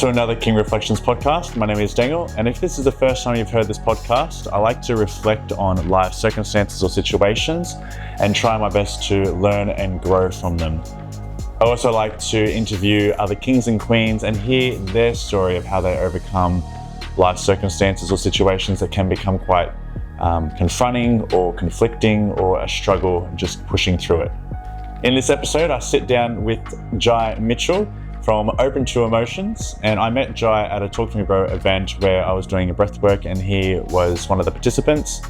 to another King Reflections podcast. My name is Daniel, and if this is the first time you've heard this podcast, I like to reflect on life circumstances or situations and try my best to learn and grow from them. I also like to interview other kings and queens and hear their story of how they overcome life circumstances or situations that can become quite confronting or conflicting or a struggle just pushing through it. In this episode, I sit down with Jai Mitchell from Open to Emotions, and I met Jai at a Talk to Me Bro event where I was doing a breathwork and he was one of the participants.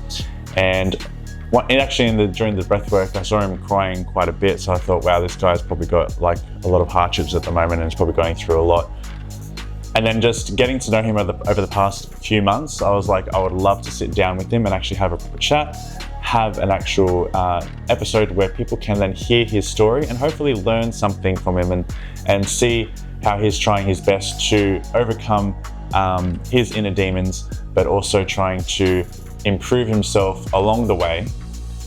And during the breathwork, I saw him crying quite a bit, so I thought, wow, this guy's probably got like a lot of hardships at the moment and is probably going through a lot. And then just getting to know him over the past few months, I was like, I would love to sit down with him and actually have a proper chat, have an actual episode where people can then hear his story and hopefully learn something from him and see how he's trying his best to overcome his inner demons, but also trying to improve himself along the way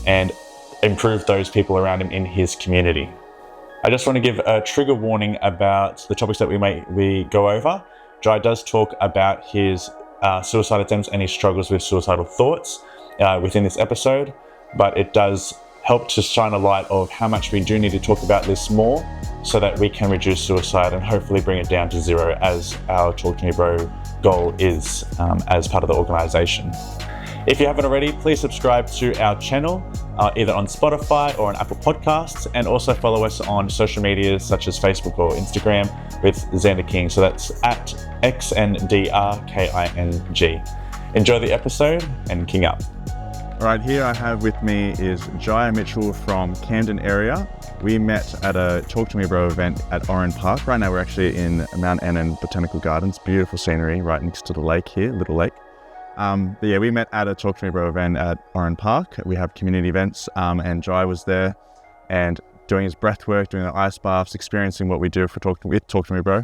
and improve those people around him in his community. I just want to give a trigger warning about the topics that we go over. Jai does talk about his suicide attempts and his struggles with suicidal thoughts within this episode, but it does help to shine a light of how much we do need to talk about this more so that we can reduce suicide and hopefully bring it down to zero, as our Talk to Me Bro goal is as part of the organisation. If you haven't already, please subscribe to our channel, either on Spotify or on Apple Podcasts, and also follow us on social medias such as Facebook or Instagram with Xander King. So that's at XNDRKING. Enjoy the episode and King up. All right, here I have with me is Jai Mitchell from Camden area. We met at a Talk to Me Bro event at Oran Park. Right now we're actually in Mount Annan Botanical Gardens. Beautiful scenery right next to the lake here, little lake. We met at a Talk to Me Bro event at Oran Park. We have community events, and Jai was there and doing his breath work, doing the ice baths, experiencing what we do for Talk to Me Bro.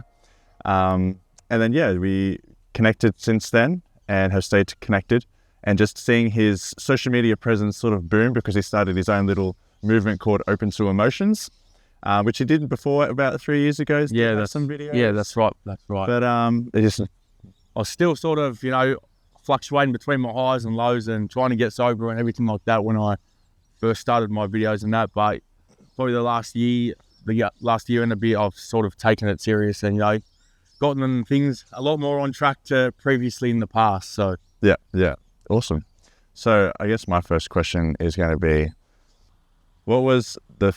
And then, we connected since then and have stayed connected, and just seeing his social media presence sort of boom because he started his own little movement called Open to Emotions, which he did before about 3 years ago. Yeah, that's some videos. Yeah, that's right. But I was still sort of, fluctuating between my highs and lows and trying to get sober and everything like that when I first started my videos and that. But probably the last year and a bit, I've sort of taken it serious and, gotten things a lot more on track to previously in the past. So yeah, awesome. So I guess my first question is going to be, what was the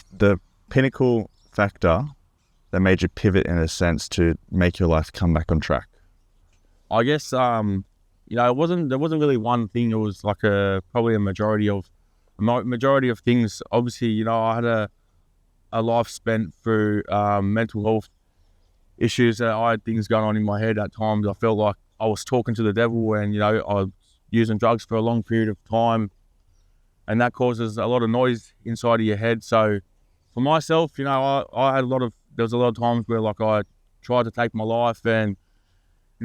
pinnacle factor that made you pivot in a sense to make your life come back on track? I guess there wasn't really one thing. It was like probably a majority of things. Obviously, I had a life spent through mental health issues. I had things going on in my head at times. I felt like I was talking to the devil, and I was using drugs for a long period of time, and that causes a lot of noise inside of your head. So for myself, I had there was a lot of times where like I tried to take my life, and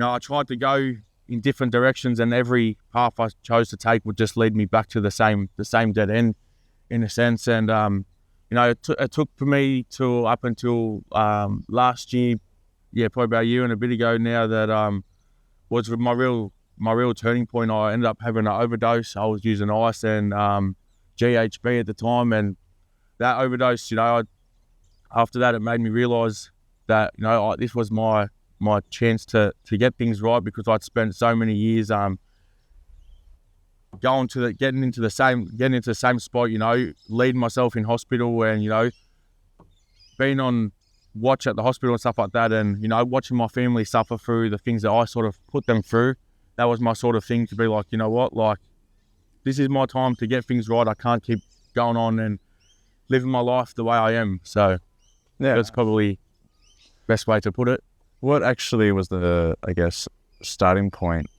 I tried to go in different directions, and every path I chose to take would just lead me back to the same dead end, in a sense. And it took for me to up until last year, probably about a year and a bit ago now, that was my real turning point. I ended up having an overdose. I was using ice and GHB at the time, and that overdose, after that, it made me realise that this was my chance to get things right, because I'd spent so many years getting into the same spot, leading myself in hospital and being on watch at the hospital and stuff like that, and watching my family suffer through the things that I sort of put them through. That was my sort of thing, to be like, this is my time to get things right. I can't keep going on and living my life the way I am. So that's probably the best way to put it. What actually was the, starting point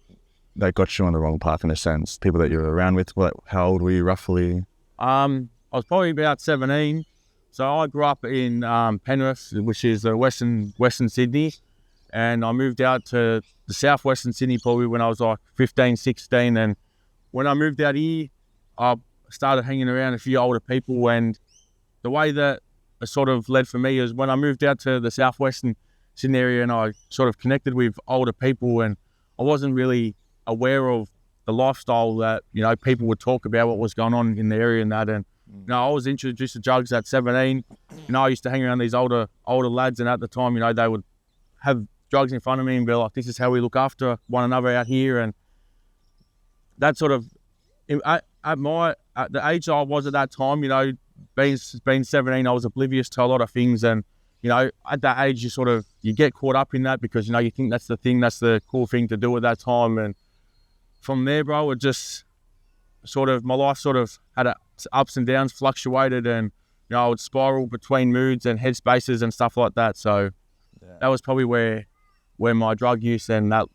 that got you on the wrong path, in a sense? People that you were around with, how old were you roughly? I was probably about 17. So I grew up in Penrith, which is Western Sydney. And I moved out to the southwestern Sydney probably when I was like 15, 16. And when I moved out here, I started hanging around a few older people. And the way that it sort of led for me is when I moved out to the southwestern Sydney area, and I sort of connected with older people, and I wasn't really aware of the lifestyle that, you know, people would talk about what was going on in the area and that. And, you know, I was introduced to drugs at 17. You know, I used to hang around these older lads, and at the time, you know, they would have drugs in front of me and be like, this is how we look after one another out here. And that sort of, at the age I was at that time, you know, being 17, I was oblivious to a lot of things. And, you know, at that age, you get caught up in that because, you know, you think that's the cool thing to do at that time. And from there, bro, it just my life had ups and downs, fluctuated, and, you know, I would spiral between moods and headspaces and stuff like that. So that was probably where my drug use and that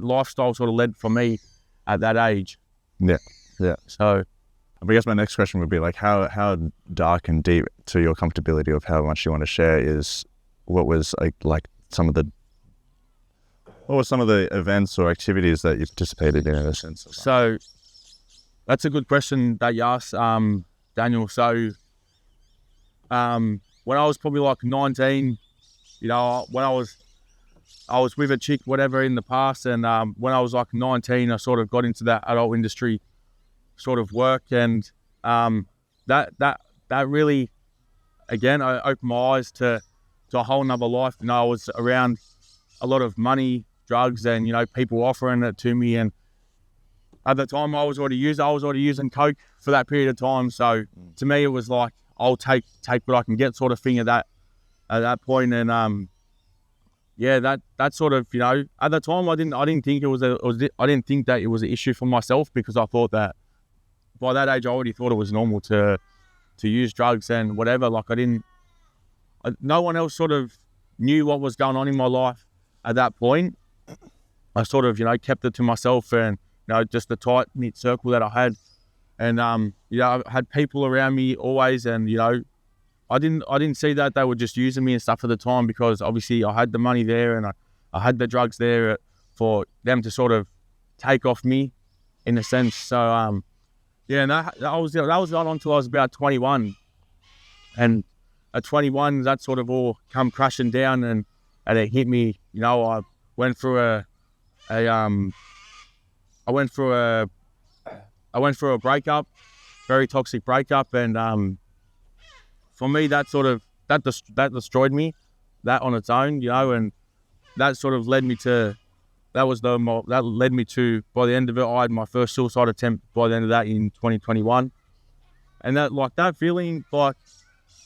lifestyle sort of led for me at that age. Yeah. So I guess my next question would be like, how dark and deep to your comfortability of how much you want to share is what was like some of the events or activities that you've participated in a sense? So that's a good question that you asked, Daniel. So when I was probably like 19, you know, when I was with a chick, whatever, in the past, and when I was like 19, I sort of got into that adult industry sort of work, and that really, again, I opened my eyes to a whole nother life. You know, I was around a lot of money, drugs, and, you know, people offering it to me. And at the time, I was already using coke for that period of time. So to me, it was like, I'll take what I can get, sort of thing at that point. And yeah, that sort of, you know, at the time, I didn't think that it was an issue for myself, because I thought that by that age, I already thought it was normal to use drugs and whatever. Like, no one else sort of knew what was going on in my life at that point. I sort of, you know, kept it to myself, and, you know, just the tight knit circle that I had. And, you know, I had people around me always, and, you know, I didn't see that they were just using me and stuff at the time, because obviously I had the money there, and I had the drugs there for them to sort of take off me, in a sense. So, yeah, and that was right until I was about 21. And at 21, that sort of all come crashing down, and it hit me. You know, I went through a breakup, very toxic breakup, and for me, that destroyed me, that on its own, you know, and that sort of led me to, by the end of it, I had my first suicide attempt by the end of that in 2021. And that feeling, like,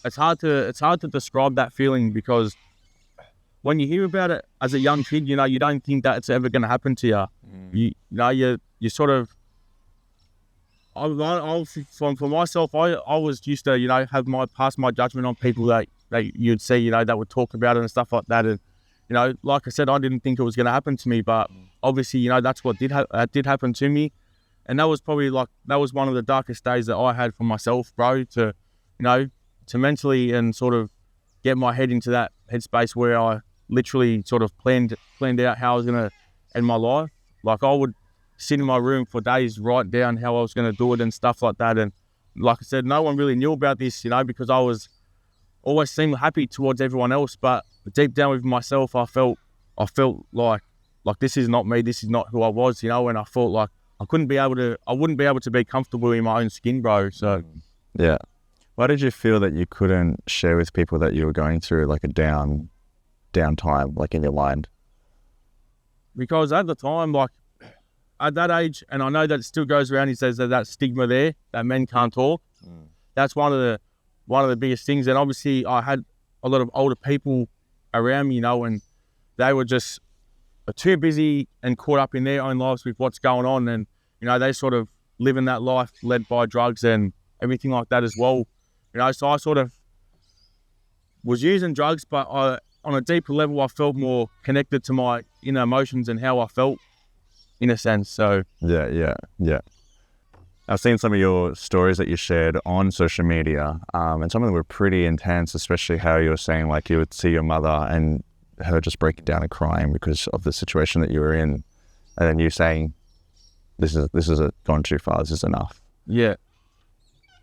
it's hard to describe that feeling, because when you hear about it as a young kid, you know, you don't think that it's ever going to happen to you. You know, you sort of, for myself, I was used to, you know, pass my judgment on people that you'd see, you know, that would talk about it and stuff like that. And, you know, like I said, I didn't think it was going to happen to me, but obviously, you know, that's what did happen to me. And that was probably that was one of the darkest days that I had for myself, bro, to, you know, to mentally and sort of get my head into that headspace where I literally sort of planned out how I was going to end my life. Like, I would sit in my room for days, write down how I was going to do it and stuff like that. And like I said, no one really knew about this, you know, because I always seemed happy towards everyone else. But deep down with myself, I felt like this is not me. This is not who I was, you know. And I felt like I wouldn't be able to be comfortable in my own skin, bro. So yeah. Why did you feel that you couldn't share with people that you were going through like a down time, like in your mind? Because at the time, like at that age, and I know that it still goes around, he says that stigma there, that men can't talk. That's one of the biggest things. And obviously I had a lot of older people around me, you know, and they were just too busy and caught up in their own lives with what's going on. And, you know, they sort of living that life led by drugs and everything like that as well. You know, so I sort of was using drugs, but on a deeper level, I felt more connected to my inner emotions and how I felt, in a sense. So yeah. I've seen some of your stories that you shared on social media, and some of them were pretty intense, especially how you were saying, like, you would see your mother and her just breaking down and crying because of the situation that you were in, and then you saying, this is gone too far, this is enough. Yeah.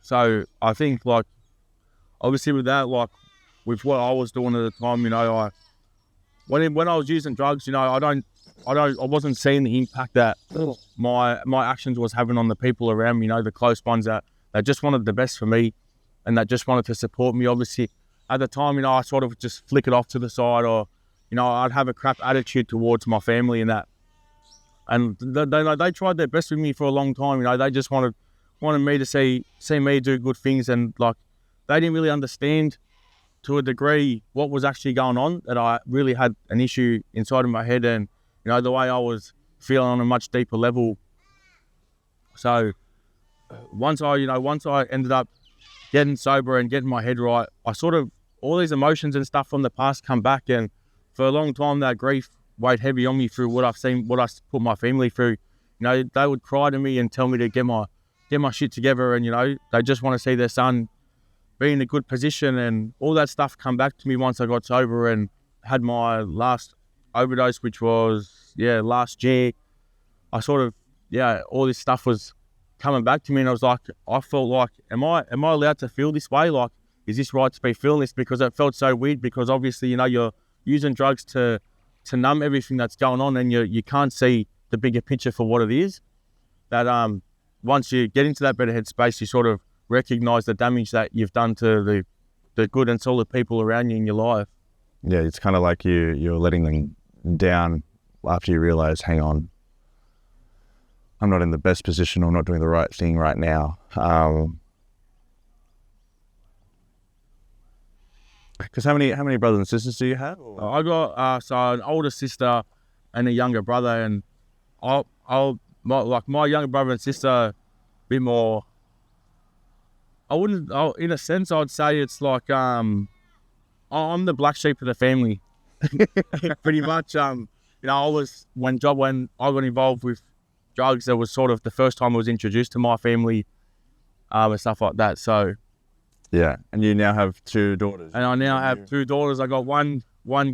So I think, like, obviously with that, like, with what I was doing at the time. You know, when I was using drugs, you know, I wasn't seeing the impact that my actions was having on the people around me. You know, the close ones that just wanted the best for me, and that just wanted to support me. Obviously, at the time, you know, I sort of just flick it off to the side, or you know, I'd have a crap attitude towards my family and that. And they tried their best with me for a long time. You know, they just wanted me to see me do good things, and like they didn't really understand to a degree what was actually going on, that I really had an issue inside of my head, and you know, the way I was feeling on a much deeper level. So once I ended up getting sober and getting my head right, I sort of, all these emotions and stuff from the past come back, and for a long time that grief weighed heavy on me through what I've seen, what I put my family through. You know, they would cry to me and tell me to get my shit together, and you know, they just want to see their son be in a good position, and all that stuff come back to me once I got sober and had my last overdose, which was last year. I sort of all this stuff was coming back to me, and I felt like, am I allowed to feel this way? Like, is this right to be feeling this? Because it felt so weird, because obviously, you know, you're using drugs to numb everything that's going on, and you can't see the bigger picture for what it is. That once you get into that better headspace, you sort of recognize the damage that you've done to the good and solid people around you in your life. Yeah, it's kind of like you're letting them down after you realize, hang on, I'm not in the best position, or not doing the right thing right now. Because how many brothers and sisters do you have? I got an older sister and a younger brother, and my younger brother and sister a bit more. In a sense, I'd say it's like I'm the black sheep of the family, pretty much. You know, when I got involved with drugs, it was sort of the first time I was introduced to my family, and stuff like that. So. Yeah, and you now have 2 daughters. And I now have 2 daughters. I got one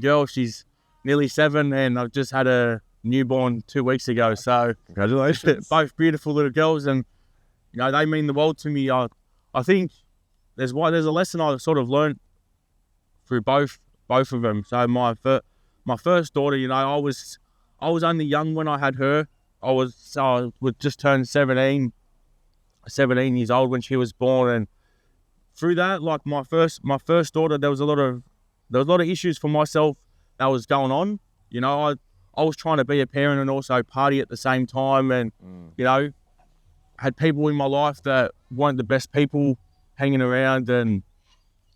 girl, she's nearly 7, and I've just had a newborn 2 weeks ago. So congratulations. Both beautiful little girls, and you know, they mean the world to me. I think there's a lesson I sort of learned through both of them. So my first daughter, you know, I was only young when I had her. I would just turn 17 years old when she was born, and through that, like my first daughter, there was a lot of issues for myself that was going on. You know, I was trying to be a parent and also party at the same time, and you know, had people in my life that weren't the best people hanging around, and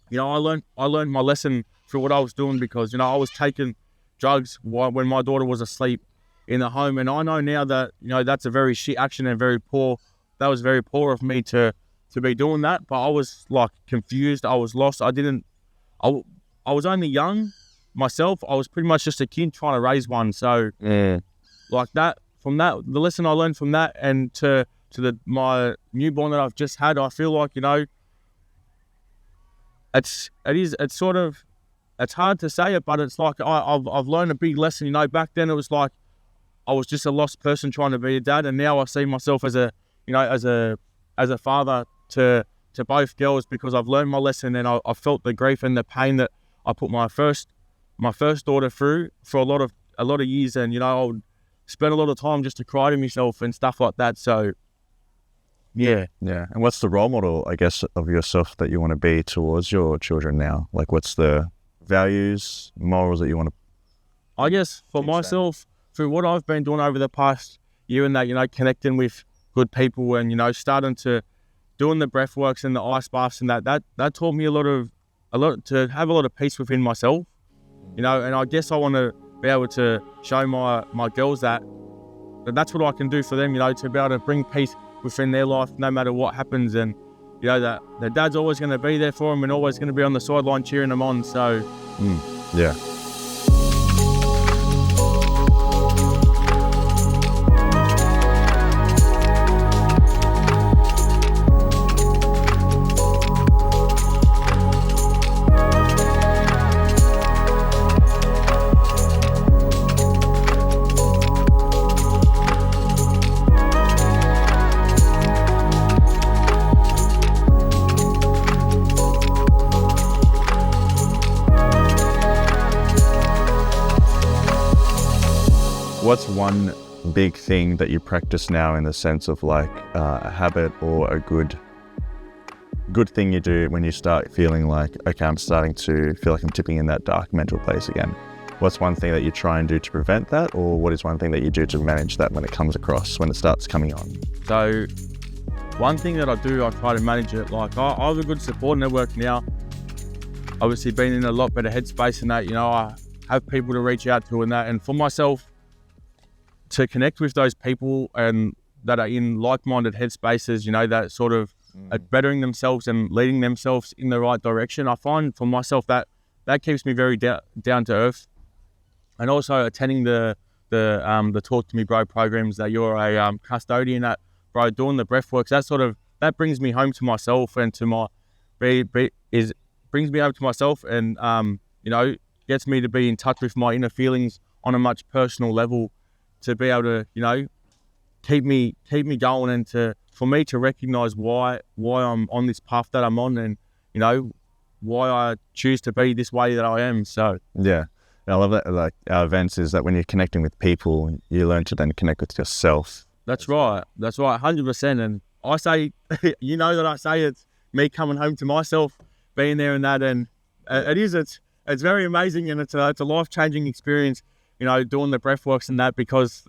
you know, I learned my lesson through what I was doing, because you know, I was taking drugs when my daughter was asleep in the home, and I know now that, you know, that's a very shit action and very poor. That was very poor of me to be doing that, but I was like confused. I was lost. I was only young myself. I was pretty much just a kid trying to raise one. So like that, from that, the lesson I learned from that, and to my newborn that I've just had, I feel like, you know, it's hard to say it, but it's like I've learned a big lesson. You know, back then it was like I was just a lost person trying to be a dad, and now I see myself as a father to both girls, because I've learned my lesson, and I felt the grief and the pain that I put my first daughter through for a lot of years, and you know, I would spend a lot of time just to cry to myself and stuff like that. So yeah. And what's the role model, I guess, of yourself that you want to be towards your children now? Like, what's the values, morals that you want to? I guess for myself, through what I've been doing over the past year, and that, you know, connecting with good people, and you know, starting to doing the breath works and the ice baths, and that taught me a lot to have a lot of peace within myself, you know. And I guess I want to be able to show my girls that that's what I can do for them, you know, to be able to bring peace within their life no matter what happens, and you know, that their dad's always going to be there for them and always going to be on the sideline cheering them on. So yeah. What's one big thing that you practice now in the sense of like a habit or a good thing you do when you start feeling like, okay, I'm starting to feel like I'm tipping in that dark mental place again? What's one thing that you try and do to prevent that, or what is one thing that you do to manage that when it comes across, when it starts coming on? So one thing that I do, I try to manage it. Like I have a good support network now. Obviously been in a lot better headspace and that, you know, I have people to reach out to and that. And for myself to connect with those people and that are in like-minded headspaces, you know, that sort of are bettering themselves and leading themselves in the right direction. I find for myself that keeps me very down to earth. And also attending the Talk to Me Bro programs that you're a custodian at, bro, doing the breathworks, that brings me home to myself and to my brings me over to myself and you know, gets me to be in touch with my inner feelings on a much personal level, to be able to, you know, keep me going, and for me to recognize why I'm on this path that I'm on, and you know, why I choose to be this way that I am. So yeah. I love that, like our events, is that when you're connecting with people, you learn to then connect with yourself. That's right, 100%. And I say, you know, that I say it's me coming home to myself, being there and that, and it's very amazing, and it's a life-changing experience, you know, doing the breathworks and that, because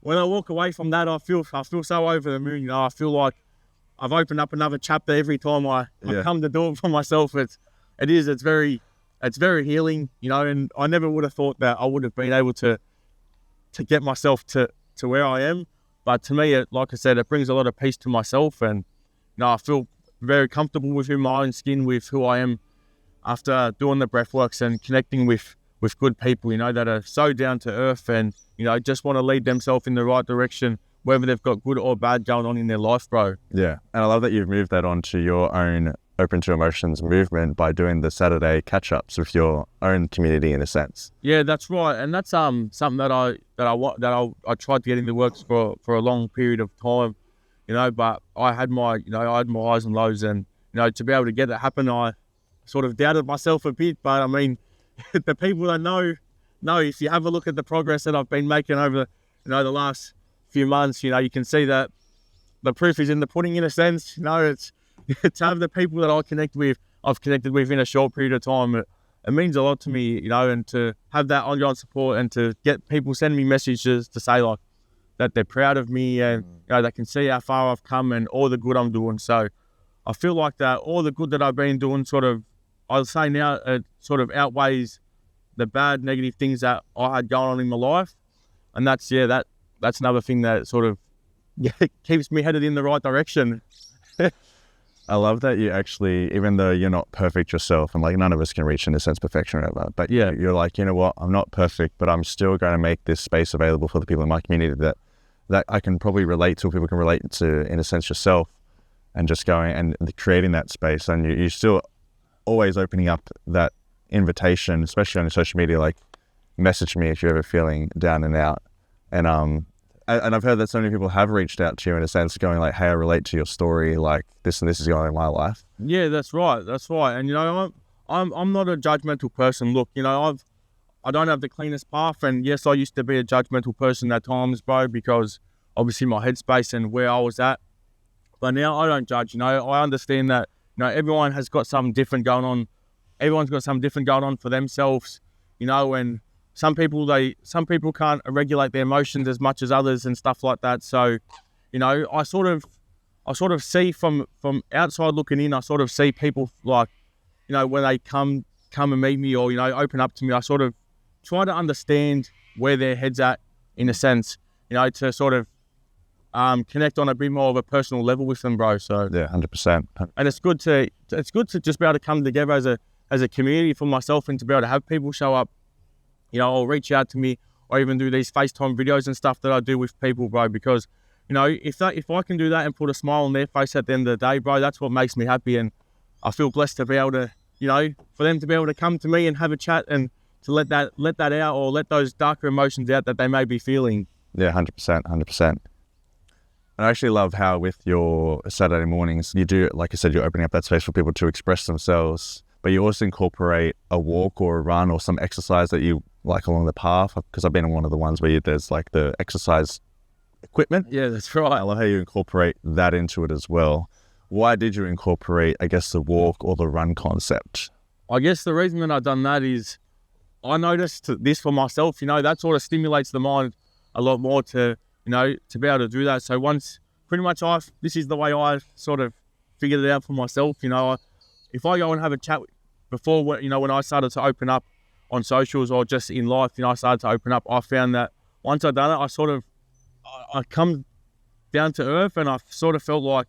when I walk away from that, I feel so over the moon. You know, I feel like I've opened up another chapter every time I come to do it for myself. It's very healing, you know, and I never would have thought that I would have been able to get myself to where I am. But to me, like I said, it brings a lot of peace to myself, and you know, I feel very comfortable within my own skin with who I am after doing the breathworks and connecting with good people, you know, that are so down to earth and, you know, just want to lead themselves in the right direction, whether they've got good or bad going on in their life, bro. Yeah, and I love that you've moved that onto your own Open to Emotions movement by doing the Saturday catch-ups with your own community, in a sense. Yeah, that's right, and that's something that I tried to get into works for a long period of time, you know. But I had my highs and lows, and you know, to be able to get it happen, I sort of doubted myself a bit. But I mean, the people that know, if you have a look at the progress that I've been making over, you know, the last few months, you know, you can see that the proof is in the pudding, in a sense. You know, it's to have the people that I've connected with in a short period of time, it means a lot to me, you know, and to have that ongoing support and to get people sending me messages to say like that they're proud of me, and you know, they can see how far I've come and all the good I'm doing. So I feel like that all the good that I've been doing I'll say now, it sort of outweighs the bad, negative things that I had going on in my life. And that's another thing that sort of keeps me headed in the right direction. I love that you actually, even though you're not perfect yourself, and like none of us can reach, in a sense, perfection or whatever, but yeah, you're like, you know what, I'm not perfect, but I'm still going to make this space available for the people in my community that I can probably relate to, people can relate to, in a sense, yourself, and just going and creating that space. And you're still always opening up that invitation, especially on your social media, like message me if you're ever feeling down and out. And I've heard that so many people have reached out to you, in a sense, going like, hey, I relate to your story, like this and this is going on in my life. Yeah, that's right. And you know, I'm not a judgmental person. Look, you know, I don't have the cleanest path, and yes, I used to be a judgmental person at times, bro, because obviously my headspace and where I was at. But now I don't judge, you know. I understand that, you know, everyone has got something different going on. Everyone's got something different going on for themselves, you know, and some people can't regulate their emotions as much as others and stuff like that. So, you know, I sort of see from outside looking in, I sort of see people like, you know, when they come and meet me or, you know, open up to me, I sort of try to understand where their head's at, in a sense, you know, to sort of connect on a bit more of a personal level with them, bro. So yeah, 100%. And it's good to just be able to come together as a community for myself, and to be able to have people show up, you know, or reach out to me, or even do these FaceTime videos and stuff that I do with people, bro, because, you know, if I can do that and put a smile on their face at the end of the day, bro, that's what makes me happy. And I feel blessed to be able to, you know, for them to be able to come to me and have a chat and to let that out, or let those darker emotions out that they may be feeling. Yeah, 100%. I actually love how with your Saturday mornings, you do, like I said, you're opening up that space for people to express themselves, but you also incorporate a walk or a run or some exercise that you like along the path? Because I've been on one of the ones where there's like the exercise equipment. Yeah, that's right. I love how you incorporate that into it as well. Why did you incorporate, I guess, the walk or the run concept? I guess the reason that I've done that is I noticed this for myself, that sort of stimulates the mind a lot more to be able to do that. So once pretty much this is the way I sort of figured it out for myself. If I go and have a chat before, when I started to open up on socials or just in life, I started to open up, I found that once I'd done it, I come down to earth, and I sort of felt like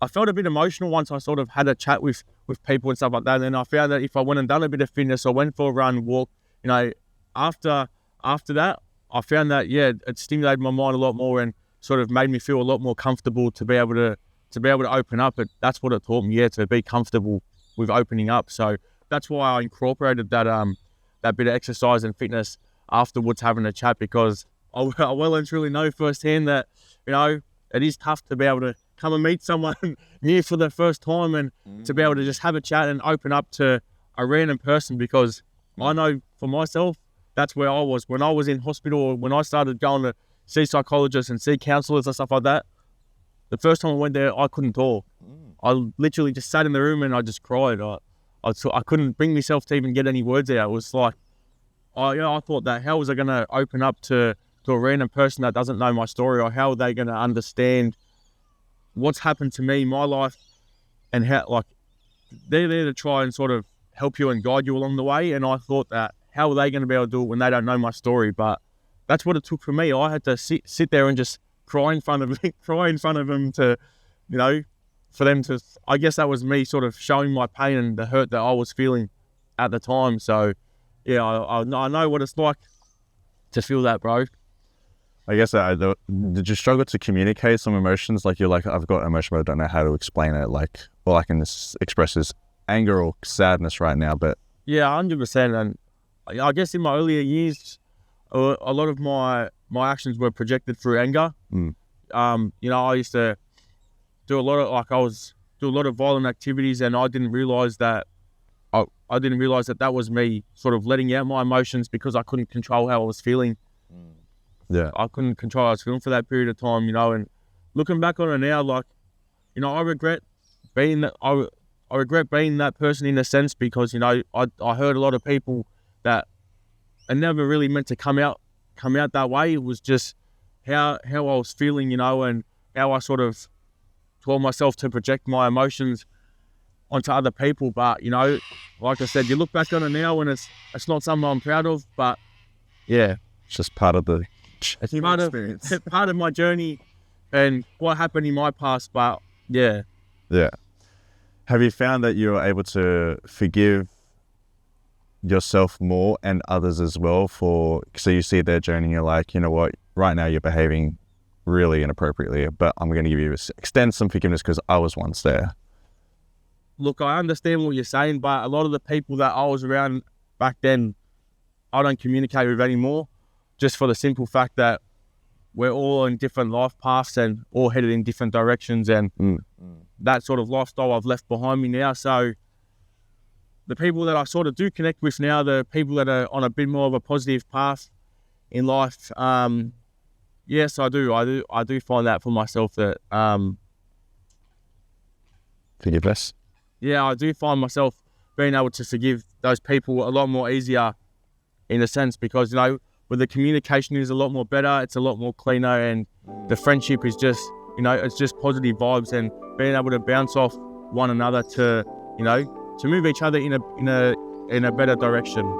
I felt a bit emotional once I sort of had a chat with people and stuff like that. And then I found that if I went and done a bit of fitness or went for a run, walk, after that, I found that, it stimulated my mind a lot more and sort of made me feel a lot more comfortable to be able to open up. But that's what it taught me, to be comfortable with opening up. So that's why I incorporated that bit of exercise and fitness afterwards, having a chat, because I well and truly know firsthand that, it is tough to be able to come and meet someone new for the first time and to be able to just have a chat and open up to a random person, because I know for myself, that's where I was when I was in hospital, or when I started going to see psychologists and see counsellors and stuff like that. The first time I went there, I couldn't talk. I literally just sat in the room and I just cried. I couldn't bring myself to even get any words out. It was like, I thought that how was I going to open up to a random person that doesn't know my story, or how are they going to understand what's happened to me, my life, and how, like, they're there to try and sort of help you and guide you along the way. And I thought that how are they going to be able to do it when they don't know my story? But that's what it took for me. I had to sit there and just cry in front of them to, for them to, I guess that was me sort of showing my pain and the hurt that I was feeling at the time. So yeah, I know what it's like to feel that, bro. I guess, did you struggle to communicate some emotions? Like, you're like, I've got emotion, but I don't know how to explain it. Like, all I can express is anger or sadness right now, but... Yeah, 100%. And I guess in my earlier years, a lot of my actions were projected through anger. I used to do a lot of violent activities, and I didn't realize that that was me sort of letting out my emotions because I couldn't control how I was feeling. Yeah, I couldn't control how I was feeling for that period of time, and looking back on it now, like, I regret being that. I regret being that person in a sense, because I heard a lot of people that are never really meant to come out that way. It was just how I was feeling, and how I sort of told myself to project my emotions onto other people. But like I said, you look back on it now and it's not something I'm proud of, but yeah, it's just part of the experience. Part of my journey and what happened in my past. But yeah. Have you found that you're able to forgive yourself more and others as well so you see their journey and you're like, you know what, right now you're behaving really inappropriately, but I'm going to extend some forgiveness because I was once there? Look, I understand what you're saying, but a lot of the people that I was around back then, I don't communicate with anymore, just for the simple fact that we're all in different life paths and all headed in different directions, and that sort of lifestyle I've left behind me now. So the people that I sort of do connect with now, the people that are on a bit more of a positive path in life, yes, I do find that for myself that forgiveness. Yeah, I do find myself being able to forgive those people a lot more easier, in a sense, because where the communication is a lot more better, it's a lot more cleaner, and the friendship is just it's just positive vibes, and being able to bounce off one another to move each other in a better direction.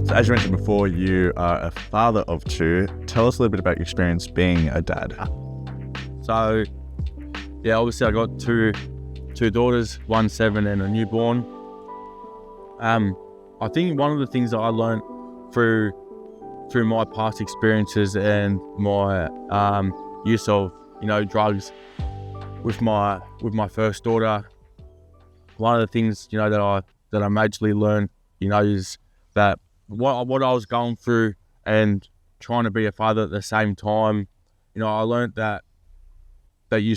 As you mentioned before, you are a father of two. Tell us a little bit about your experience being a dad. So, yeah, obviously I got two two daughters, 1 7 and a newborn. I think one of the things that I learned through my past experiences and my use of drugs with my first daughter, one of the things that I majorly learned is that what I was going through and trying to be a father at the same time, I learned that you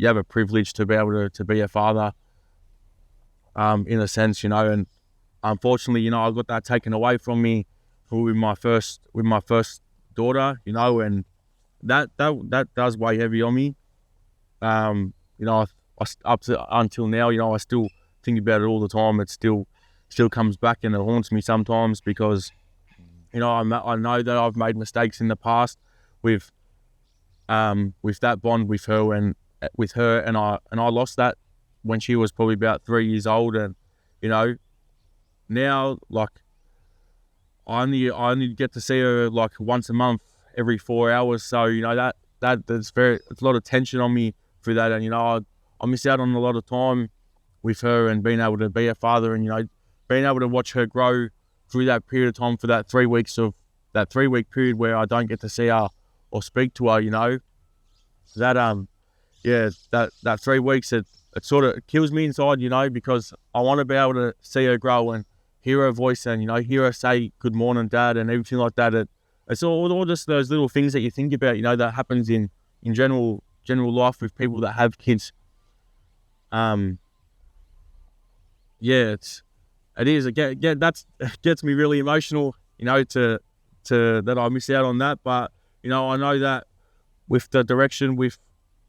have a privilege to be able to be a father, in a sense, and unfortunately, I got that taken away from me with my first daughter, and that does weigh heavy on me. Until now, I still think about it all the time. It still comes back and it haunts me sometimes because, I know that I've made mistakes in the past with that bond with her and I lost that when she was probably about 3 years old, and now like I only get to see her like once a month, every 4 hours. So it's a lot of tension on me through that, and I miss out on a lot of time with her and being able to be a father, and being able to watch her grow through that period of time for that 3 week period where I don't get to see her or speak to her. That 3 weeks it sort of kills me inside, because I want to be able to see her grow and hear her voice and hear her say good morning, Dad, and everything like that. It's all just those little things that you think about, that happens in general life with people that have kids. It gets me really emotional, to that I miss out on that. But I know that with the direction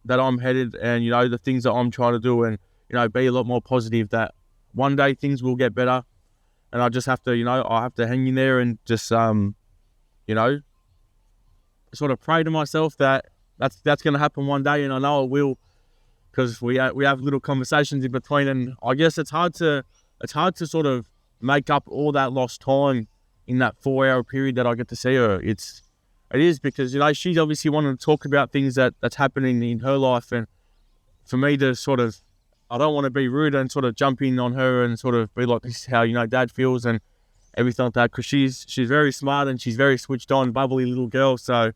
that I'm headed, and the things that I'm trying to do, and be a lot more positive, that one day things will get better, and I just have to I have to hang in there and just sort of pray to myself that that's going to happen one day, and I know it will, because we have little conversations in between, and I guess it's hard to sort of make up all that lost time in that 4 hour period that I get to see her. It is because she's obviously wanting to talk about things that's happening in her life, and for me to sort of, I don't want to be rude and sort of jump in on her and sort of be like, this is how Dad feels and everything like that, because she's very smart and she's very switched on, bubbly little girl, so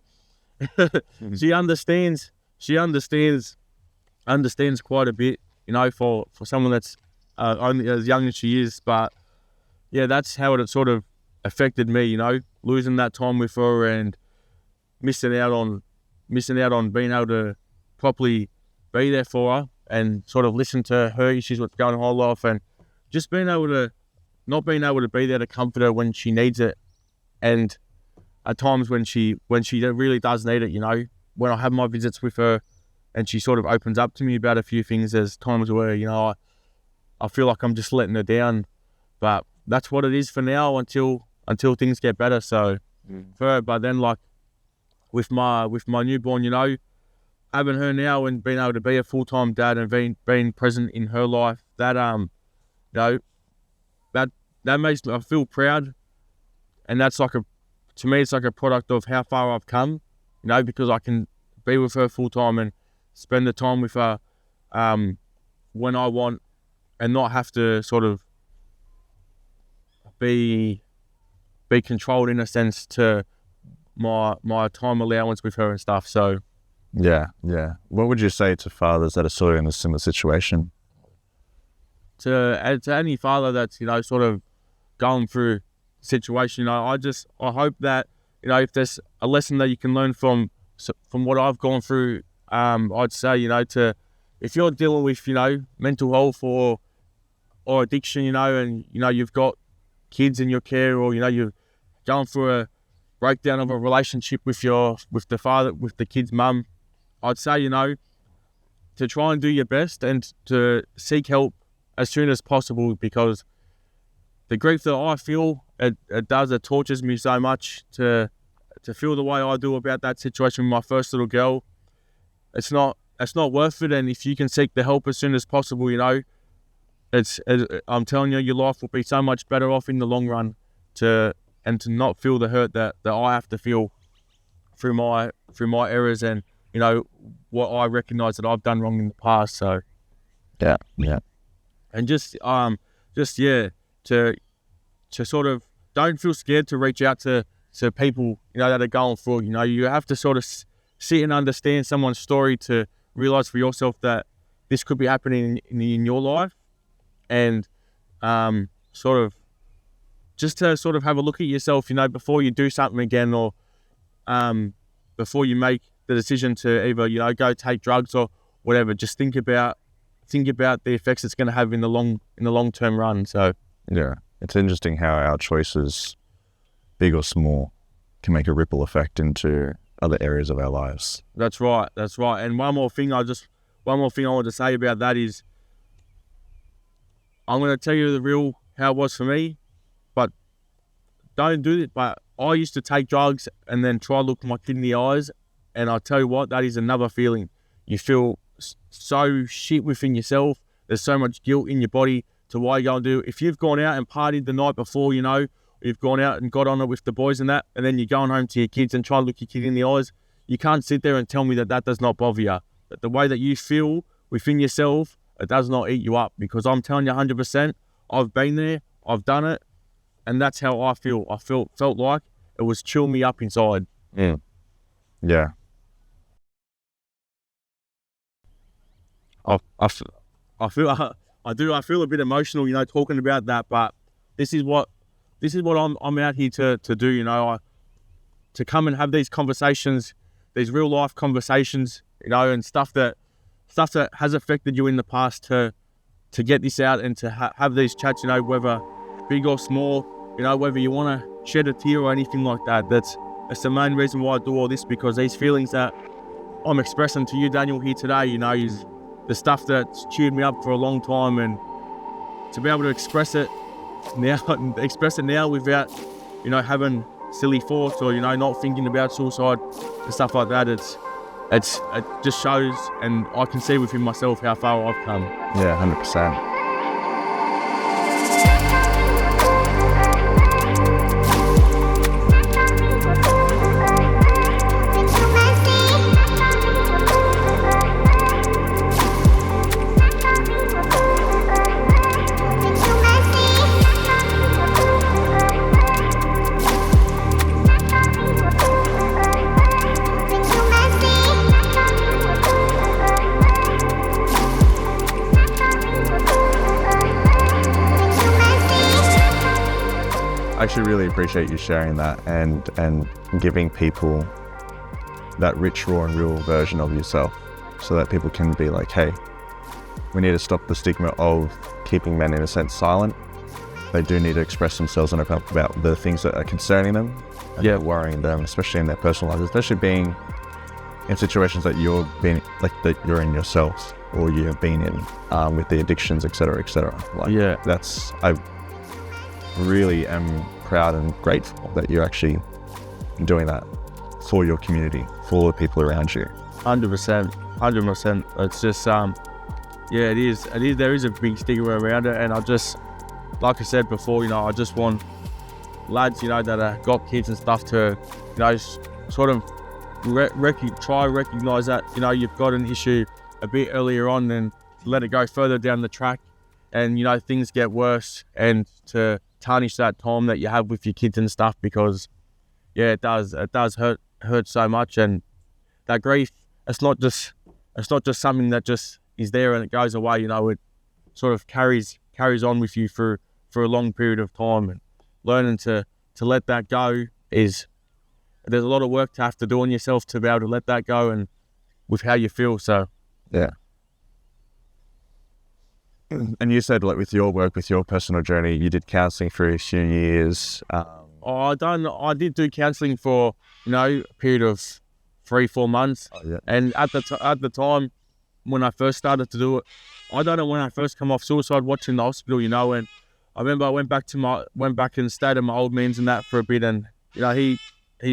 she understands quite a bit, for someone that's only as young as she is. But yeah, that's how it sort of affected me, losing that time with her and missing out on being able to properly be there for her and sort of listen to her issues, what's going on in her life, and just not being able to be there to comfort her when she needs it, and at times when she really does need it, when I have my visits with her and she sort of opens up to me about a few things. There's times where, I feel like I'm just letting her down, but that's what it is for now until things get better. So for her, but then like with my newborn, having her now and being able to be a full-time dad and being present in her life, that that makes me, I feel proud, and that's to me it's like a product of how far I've come, because I can be with her full-time and spend the time with her when I want, and not have to sort of be controlled in a sense to my time allowance with her and stuff. So yeah. What would you say to fathers that are sort of in a similar situation? To any father that's sort of going through a situation, I hope that if there's a lesson that you can learn from what I've gone through, I'd say if you're dealing with mental health or addiction, and you've got kids in your care, or you're going through a breakdown of a relationship with the kid's mum, I'd say to try and do your best and to seek help as soon as possible, because the grief that I feel, it tortures me so much to feel the way I do about that situation with my first little girl. It's not worth it. And if you can seek the help as soon as possible, I'm telling you, your life will be so much better off in the long run, to not feel the hurt that I have to feel through my errors and what I recognise that I've done wrong in the past. So And to sort of don't feel scared to reach out to people, that are going through it. You have to sort of sit and understand someone's story to realize for yourself that this could be happening in your life, and sort of just to sort of have a look at yourself, before you do something again, or before you make the decision to either, go take drugs or whatever. Just think about the effects it's going to have in the long term run. So yeah, it's interesting how our choices, big or small, can make a ripple effect into other areas of our lives. That's right. And one more thing I want to say about that is, I'm going to tell you how it was for me, but don't do it. But I used to take drugs and then try to look my kid in the eyes, and I tell you what, that is another feeling. You feel so shit within yourself. There's so much guilt in your body to why you go and do. If you've gone out and partied the night before, you've gone out and got on it with the boys and that, and then you're going home to your kids and try to look your kid in the eyes, you can't sit there and tell me that does not bother you. That the way that you feel within yourself, it does not eat you up, because I'm telling you 100%, I've been there, I've done it, and that's how I feel. I felt like it was chewing me up inside. Yeah. I feel a bit emotional, talking about that, but this is what I'm out here to do, to come and have these conversations, these real life conversations, and stuff that has affected you in the past, to get this out and to have these chats, whether big or small, whether you want to shed a tear or anything like that. That's the main reason why I do all this, because these feelings that I'm expressing to you, Daniel, here today, is the stuff that's chewed me up for a long time, and to be able to express it now without, having silly thoughts or, not thinking about suicide and stuff like that. It just shows, and I can see within myself how far I've come. Yeah, 100%. I actually really appreciate you sharing that and giving people that rich, raw and real version of yourself, so that people can be like, hey, we need to stop the stigma of keeping men, in a sense, silent. They do need to express themselves and open up about the things that are concerning them and worrying them, especially in their personal lives, especially being in situations that you're in yourself, or you've been in with the addictions, etc., etc. I really am proud and grateful that you're actually doing that for your community, for the people around you. 100%. It's just, it is. There is a big stigma around it, and I just, like I said before, I just want lads, that have got kids and stuff to, sort of try to recognise that, you've got an issue a bit earlier on, and let it go further down the track, and things get worse, and to tarnish that time that you have with your kids and stuff, because it does hurt so much. And that grief, it's not just something that just is there and it goes away. It sort of carries on with you for a long period of time, and learning to let that go there's a lot of work to have to do on yourself to be able to let that go, and with how you feel. So yeah. And you said, like, with your work, with your personal journey, you did counselling for a few years. I did do counselling for, a period of 3-4 months. Oh, yeah. And at the time when I first started to do it, I don't know when I first come off suicide watch in the hospital, and I remember I went back and stayed at my old man's and that for a bit, and he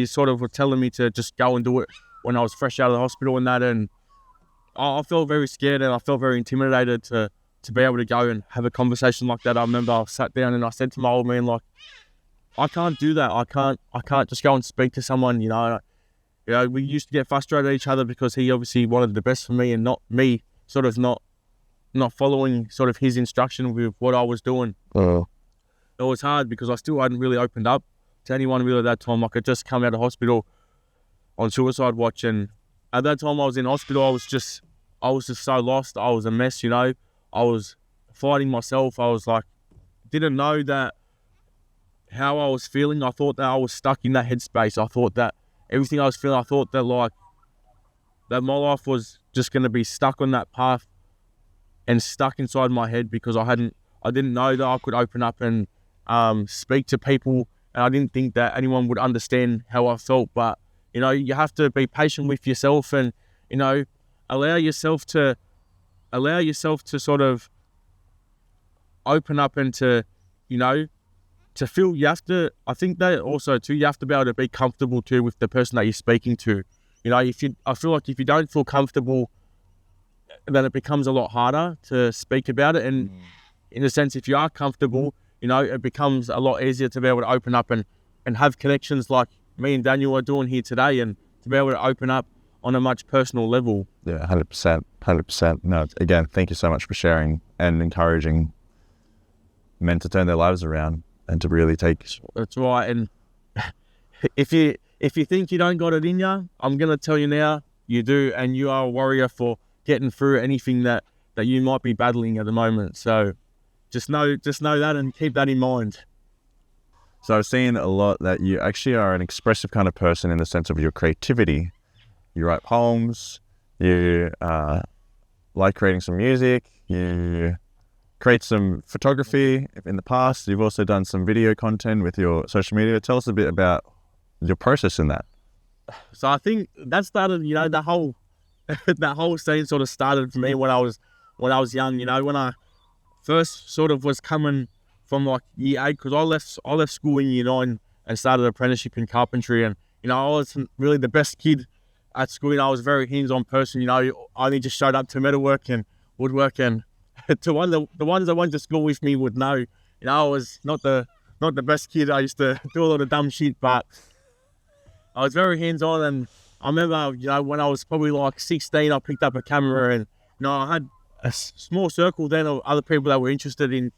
sort of was telling me to just go and do it when I was fresh out of the hospital and that, and I felt very scared and I felt very intimidated to be able to go and have a conversation like that. I remember I sat down and I said to my old man, like, I can't do that. I can't just go and speak to someone, we used to get frustrated at each other because he obviously wanted the best for me and not me sort of not not following sort of his instruction with what I was doing. Oh. It was hard because I still hadn't really opened up to anyone really at that time. Like, I just come out of hospital on suicide watch, and at that time I was in hospital, I was just so lost. I was a mess, you know. I was fighting myself. I was like, didn't know that how I was feeling. I thought that I was stuck in that headspace. I thought that everything I was feeling, I thought that like that my life was just going to be stuck on that path and stuck inside my head, because I didn't know that I could open up and speak to people, and I didn't think that anyone would understand how I felt. But you know, you have to be patient with yourself, and you know, allow yourself to sort of open up and to, you know, to feel. You have to, I think that also too, you have to be able to be comfortable too with the person that you're speaking to. You know, I feel like if you don't feel comfortable, then it becomes a lot harder to speak about it. And in a sense, if you are comfortable, you know, it becomes a lot easier to be able to open up and have connections like me and Daniel are doing here today, and to be able to open up on a much personal level. Yeah, 100%. No, again, thank you so much for sharing and encouraging men to turn their lives around and to really take. That's right. And if you think you don't got it in you, I'm going to tell you now, you do, and you are a warrior for getting through anything that you might be battling at the moment. So just know that and keep that in mind. So I've seen a lot that you actually are an expressive kind of person in the sense of your creativity. You write poems, you like creating some music, you create some photography in the past. You've also done some video content with your social media. Tell us a bit about your process in that. So I think that started, you know, that whole scene sort of started for me when I was young. You know, when I first sort of was coming from like year 8, because I left school in year 9 and started an apprenticeship in carpentry. And you know, I wasn't really the best kid at school. You know, I was a very hands-on person. You know, I only just showed up to metalwork and woodwork, and the ones that went to school with me would know. You know, I was not the best kid. I used to do a lot of dumb shit, but I was very hands-on. And I remember, you know, when I was probably like 16, I picked up a camera, and you know, I had a small circle then of other people that were interested in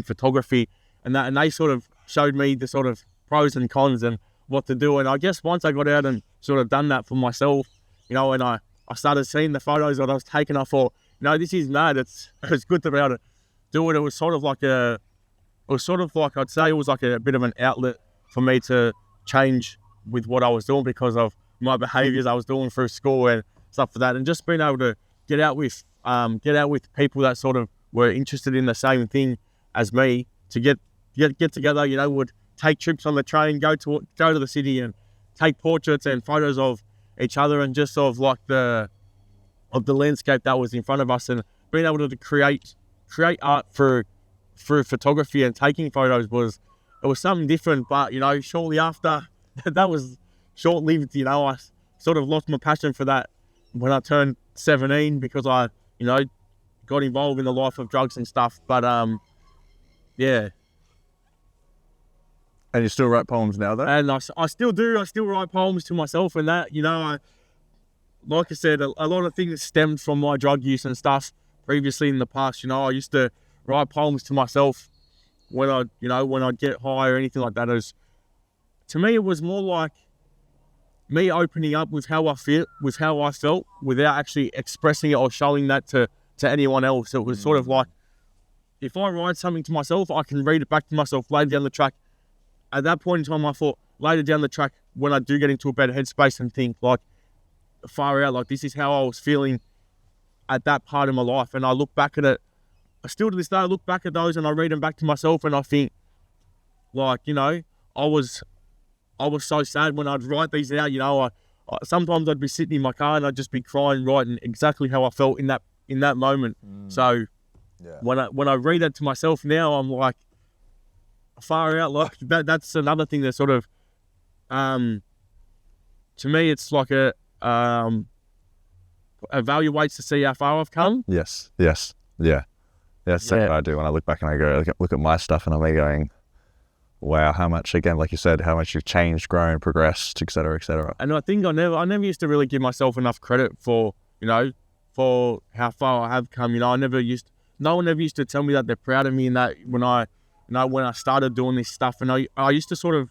photography, and they sort of showed me the sort of pros and cons and what to do. And I guess once I got out and sort of done that for myself, you know, and I started seeing the photos that I was taking, I thought, you know, this is mad. It's good to be able to do it. It was sort of like I'd say it was like a bit of an outlet for me to change with what I was doing because of my behaviours I was doing through school and stuff like that, and just being able to get out with people that sort of were interested in the same thing as me, to get together. You know, would take trips on the train, go to the city and take portraits and photos of each other, and just sort of like the landscape that was in front of us, and being able to create art through photography and taking photos was something different. But you know, shortly after that was short-lived. You know, I sort of lost my passion for that when I turned 17, because I, you know, got involved in the life of drugs and stuff. But yeah. And you still write poems now, though? And I still do. I still write poems to myself, and that, you know, like I said, a lot of things stemmed from my drug use and stuff previously in the past. You know, I used to write poems to myself when I'd get high or anything like that. To me, it was more like me opening up with how I felt, without actually expressing it or showing that to anyone else. It was sort of like, if I write something to myself, I can read it back to myself later down the track. At that point in time, I thought later down the track, when I do get into a better headspace and think like far out, like this is how I was feeling at that part of my life. And I look back at it, still to this day, I look back at those and I read them back to myself, and I think, like, you know, I was so sad when I'd write these out. You know, I sometimes I'd be sitting in my car and I'd just be crying, writing exactly how I felt in that moment. So yeah. When I read that to myself now, I'm like, far out. Like that's another thing that sort of, to me, it's like evaluates to see how far I've come. Yes. Yeah. That's what I do when I look back and I go look at my stuff, and I'm there going, wow, how much, again, like you said, how much you've changed, grown, progressed, et cetera, et cetera. And I think I never used to really give myself enough credit for, you know, for how far I have come. You know, no one ever used to tell me that they're proud of me, and that when I started doing this stuff, and I used to sort of,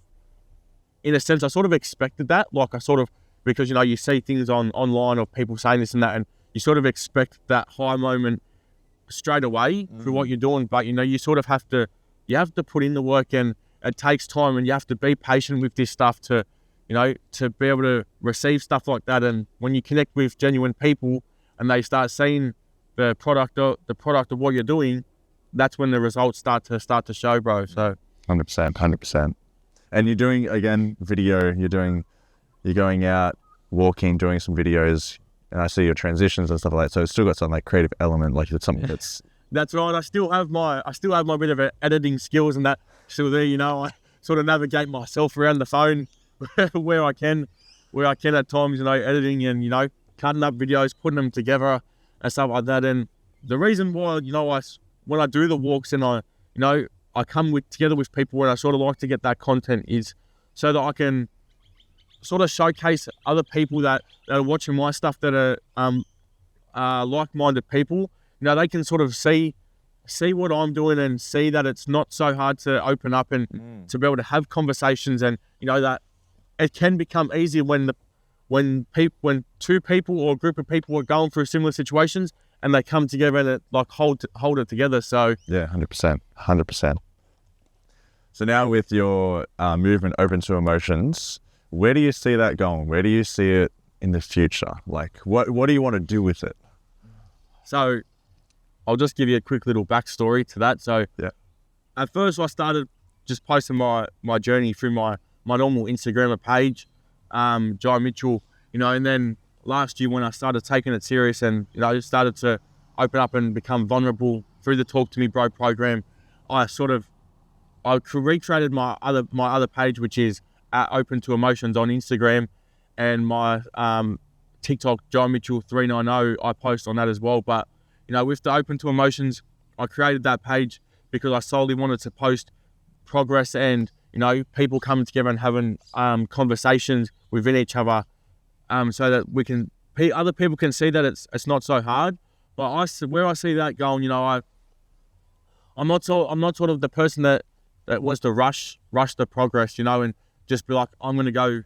in a sense, I sort of expected that, like because, you know, you see things online of people saying this and that, and you sort of expect that high moment straight away through what you're doing. But, you know, you sort of have to put in the work, and it takes time, and you have to be patient with this stuff to, you know, to be able to receive stuff like that. And when you connect with genuine people and they start seeing the product of what you're doing, that's when the results start to show, bro. So 100%. And you're doing, again, video, you're going out, walking, doing some videos, and I see your transitions and stuff like that. So it's still got some like creative element, like it's something that's... That's right. I still have my bit of editing skills and that still there, you know. I sort of navigate myself around the phone where I can at times, you know, editing and, you know, cutting up videos, putting them together and stuff like that. And the reason why, you know, when I do the walks and I come together with people where I sort of like to get that content is so that I can sort of showcase other people that are watching my stuff that are like-minded people. You know, they can sort of see what I'm doing and see that it's not so hard to open up and to be able to have conversations, and, you know, that it can become easier when two people or a group of people are going through similar situations and they come together and like hold it together. So yeah, 100%. So now with your movement Open to Emotions, where do you see that going? Where do you see it in the future? Like, what do you want to do with it? So I'll just give you a quick little backstory to that. So yeah, at first I started just posting my journey through my normal Instagram page, Jai Mitchell, you know, and then last year when I started taking it serious and, you know, I started to open up and become vulnerable through the Talk to Me Bro program, I recreated my other page, which is at Open to Emotions on Instagram, and my TikTok, Jai Mitchell 390, I post on that as well. But, you know, with the Open to Emotions, I created that page because I solely wanted to post progress and, you know, people coming together and having conversations within each other, so that other people can see that it's not so hard. But where I see that going, you know, I'm not sort of the person that wants to rush the progress, you know, and just be like, I'm going to go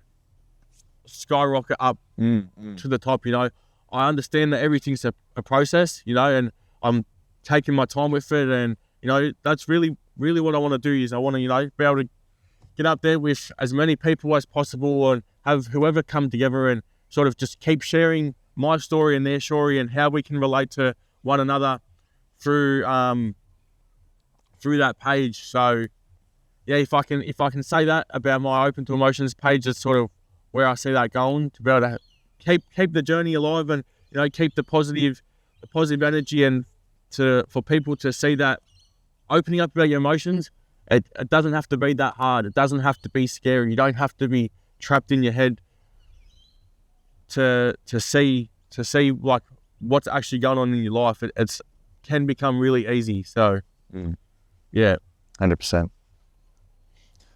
skyrocket up to the top, you know. I understand that everything's a process, you know, and I'm taking my time with it. And, you know, that's really, really what I want to do is I want to, you know, be able to get up there with as many people as possible and have whoever come together and sort of just keep sharing my story and their story and how we can relate to one another through that page. So yeah, if I can say that about my Open to Emotions page, that's sort of where I see that going, to be able to keep the journey alive and, you know, keep the positive energy, and for people to see that opening up about your emotions, it doesn't have to be that hard. It doesn't have to be scary. You don't have to be trapped in your head to see like what's actually going on in your life. It can become really easy. So yeah, 100%.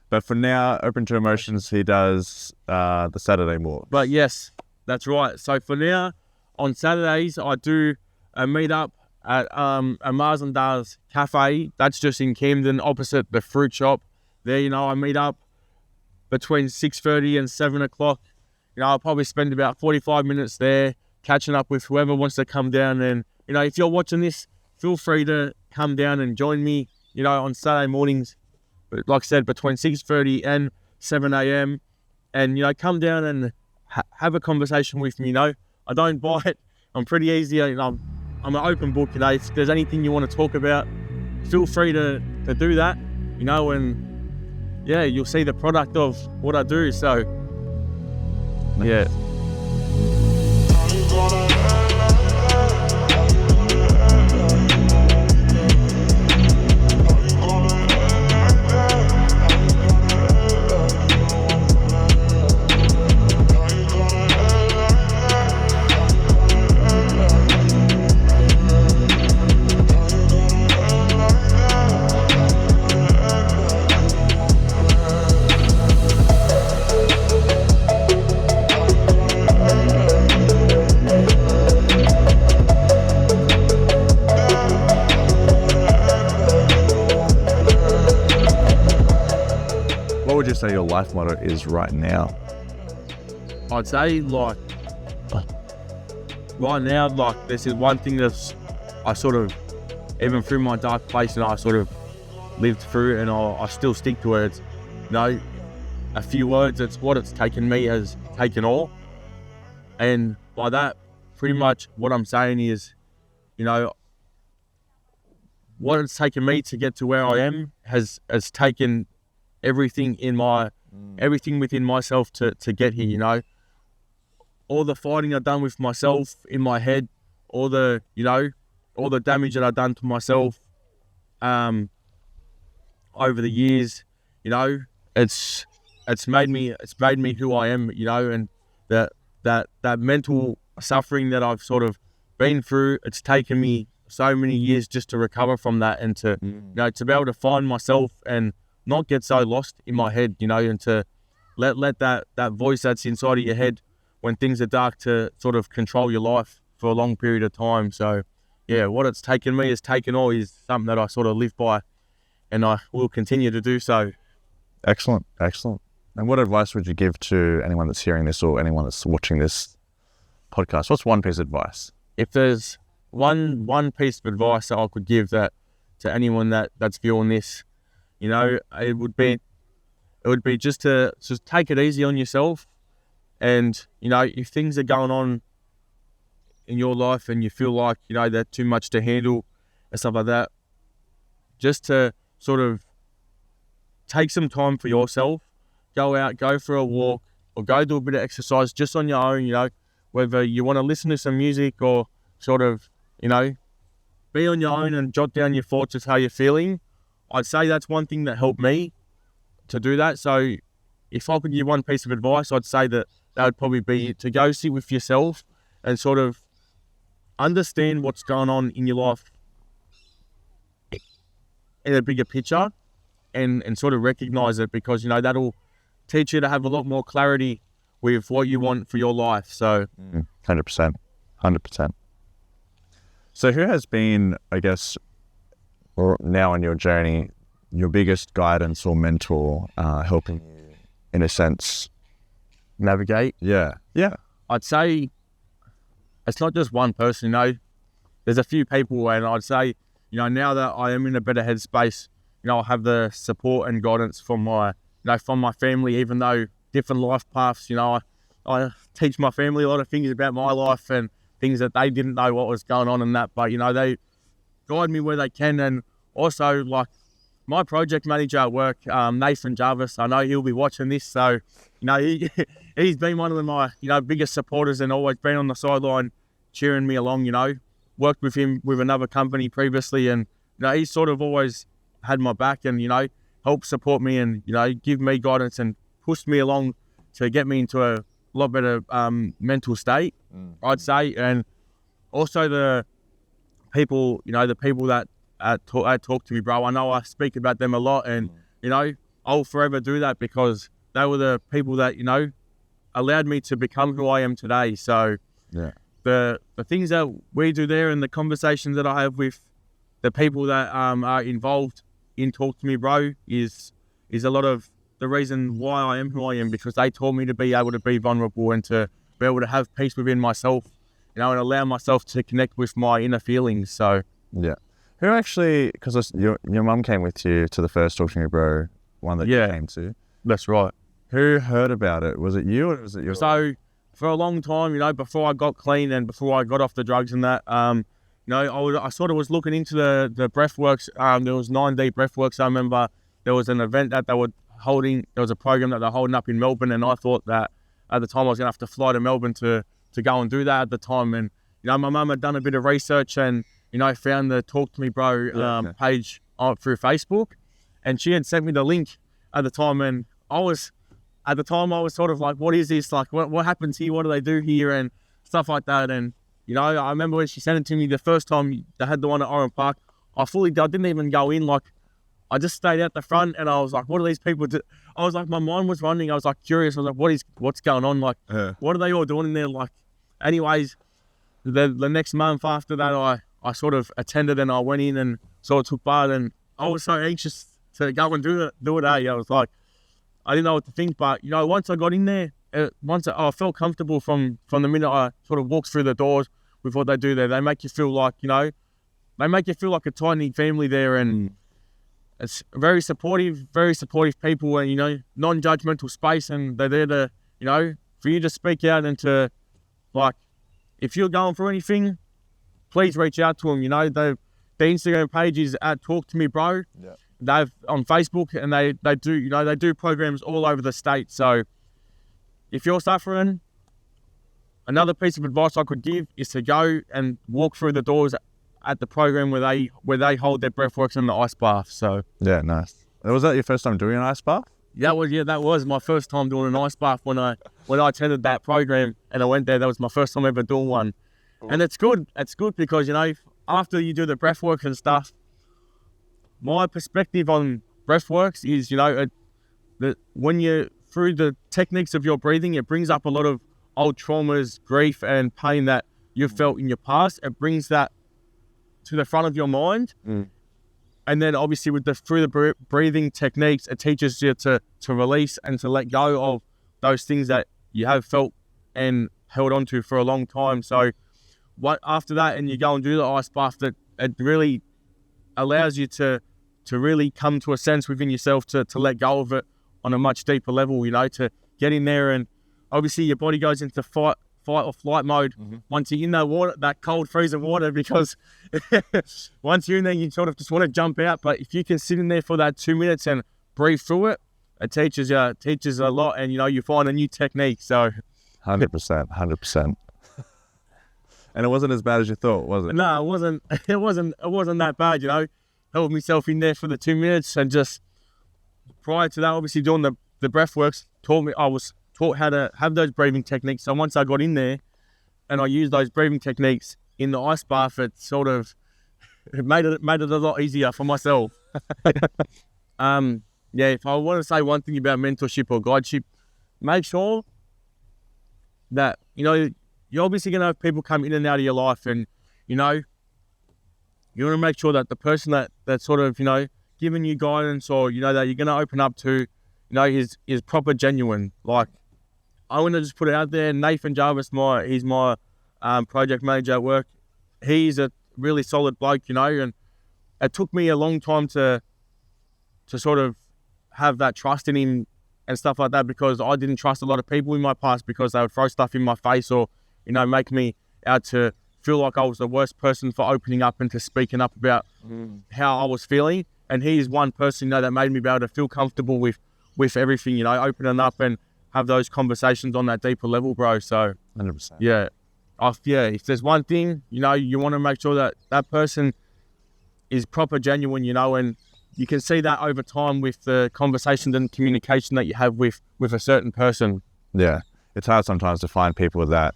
But for now, Open to Emotions, he does the Saturday walk. But yes, that's right. So for now, on Saturdays, I do a meetup at a Marzandar's Cafe. That's just in Camden, opposite the fruit shop. There, you know, I meet up between 6:30 and 7 o'clock. You know, I'll probably spend about 45 minutes there, catching up with whoever wants to come down. And, you know, if you're watching this, feel free to come down and join me, you know, on Saturday mornings, like I said, between 6:30 and 7 a.m. And, you know, come down and have a conversation with me, you know. I don't bite. I'm pretty easy. You know, I'm an open book, you know. If there's anything you want to talk about, feel free to do that, you know, and yeah, you'll see the product of what I do. So, yeah. say your life motto is right now? I'd say like right now, like this is one thing that's I sort of, even through my dark place, and I sort of lived through it, and I still stick to it. It's, you know, a few words, it's what it's taken me has taken all. And by that, pretty much what I'm saying is, you know, what it's taken me to get to where I am has taken everything everything within myself to get here, you know. All the fighting I've done with myself in my head, all the damage that I've done to myself over the years, you know, it's made me who I am, you know, and that mental suffering that I've sort of been through, it's taken me so many years just to recover from that, and to you know, to be able to find myself and not get so lost in my head, you know, and to let that voice that's inside of your head when things are dark to sort of control your life for a long period of time. So yeah, what it's taken me has taken all is something that I sort of live by, and I will continue to do so. Excellent. And what advice would you give to anyone that's hearing this or anyone that's watching this podcast? What's one piece of advice? If there's one piece of advice that I could give that to anyone that's viewing this, you know, it would be just to take it easy on yourself. And, you know, if things are going on in your life and you feel like, you know, they're too much to handle and stuff like that, just to sort of take some time for yourself, go out, go for a walk, or go do a bit of exercise just on your own, you know, whether you want to listen to some music or sort of, you know, be on your own and jot down your thoughts of how you're feeling. I'd say that's one thing that helped me to do that. So if I could give one piece of advice, I'd say that would probably be to go sit with yourself and sort of understand what's going on in your life in a bigger picture, and sort of recognize it, because, you know, that'll teach you to have a lot more clarity with what you want for your life. So 100%. So who has been, I guess, or now on your journey, your biggest guidance or mentor, helping you, in a sense, navigate? Yeah. I'd say it's not just one person, you know. There's a few people, and I'd say, you know, now that I am in a better headspace, you know, I have the support and guidance from my family, even though different life paths, you know, I teach my family a lot of things about my life and things that they didn't know what was going on and that, but, you know, they guide me where they can. And also, like, my project manager at work, Nathan Jarvis, I know he'll be watching this, so, you know, he's been one of my, you know, biggest supporters and always been on the sideline cheering me along, you know. Worked with him with another company previously, and, you know, he's sort of always had my back and, you know, helped support me and, you know, give me guidance and pushed me along to get me into a lot better mental state, I'd say. And also the people, you know, the people that talk to me, bro, I know I speak about them a lot, and, you know, I'll forever do that because they were the people that, you know, allowed me to become who I am today. So yeah, the things that we do there and the conversations that I have with the people that are involved in Talk to Me Bro is a lot of the reason why I am who I am, because they taught me to be able to be vulnerable and to be able to have peace within myself, you know, and allow myself to connect with my inner feelings. So yeah. Who actually, because your mum came with you to the first Talk to Me Bro one that you came to. That's right. Who heard about it? Was it you or was it your... So for a long time, you know, before I got clean and before I got off the drugs and that, you know, I sort of was looking into the breathworks. There was 9D breathworks. I remember there was an event that they were holding. There was a program that they're holding up in Melbourne, and I thought that at the time I was going to have to fly to Melbourne to go and do that at the time. And, you know, my mum had done a bit of research and, you know, found the Talk to Me Bro page through Facebook, and she had sent me the link at the time, and I was sort of like, what is this? Like, what happens here? What do they do here? And stuff like that. And, you know, I remember when she sent it to me the first time they had the one at Oran Park, I didn't even go in. Like, I just stayed out the front, and I was like, what do these people do? I was like, my mind was running. I was like curious. I was like, what's going on? Like, what are they all doing in there? Like, anyways, the next month after that, I sort of attended and I went in and sort of took part, and I was so anxious to go and do it. I was like, I didn't know what to think. But, you know, once I got in there, I felt comfortable from the minute I sort of walked through the doors with what they do there. They make you feel like, you know, they make you feel like a tiny family there, and it's very supportive people, and, you know, non-judgmental space, and they're there to, you know, for you to speak out and to, like, if you're going through anything, please reach out to them. You know, the Instagram page is at Talk to Me Bro. Yeah. They've on Facebook, and they do, you know, they do programs all over the state. So if you're suffering, another piece of advice I could give is to go and walk through the doors at the program where they hold their breathworks in the ice bath. So Yeah, nice. Was that your first time doing an ice bath? that was my first time doing an ice bath when I attended that program, and I went there. That was my first time ever doing one. And it's good. It's good because, you know, after you do the breathwork and stuff, my perspective on breathworks is, you know, that when you're through the techniques of your breathing, it brings up a lot of old traumas, grief, and pain that you've felt in your past. It brings that to the front of your mind. And then obviously through the breathing techniques, it teaches you to release and to let go of those things that you have felt and held on to for a long time. So after that, and you go and do the ice bath, that it really allows you to really come to a sense within yourself to let go of it on a much deeper level, you know, to get in there. And obviously your body goes into fight or flight mode once you're in that water, that cold freezing water, because once you're in there, you sort of just want to jump out. But if you can sit in there for that 2 minutes and breathe through it, it teaches a lot, and, you know, you find a new technique. So 100%. And it wasn't as bad as you thought, was it? no, it wasn't that bad, you know. Held myself in there for the 2 minutes, and just prior to that, obviously doing the breath works, I was taught how to have those breathing techniques. So once I got in there and I used those breathing techniques in the ice bath, it made it a lot easier for myself. Yeah, if I want to say one thing about mentorship or guideship, make sure that, you know, you're obviously going to have people come in and out of your life, and, you know, you want to make sure that the person that sort of, you know, giving you guidance, or, you know, that you're going to open up to, you know, is proper genuine. Like, I want to just put it out there, Nathan Jarvis, he's my project manager at work. He's a really solid bloke, you know, and it took me a long time to sort of have that trust in him and stuff like that, because I didn't trust a lot of people in my past, because they would throw stuff in my face, or, you know, make me out to feel like I was the worst person for opening up and to speaking up about how I was feeling. And he's one person, you know, that made me be able to feel comfortable with everything, you know, opening up and have those conversations on that deeper level, bro. So 100%. yeah, if there's one thing, you know, you want to make sure that person is proper genuine, you know, and you can see that over time with the conversations and communication that you have with a certain person. Yeah. It's hard sometimes to find people that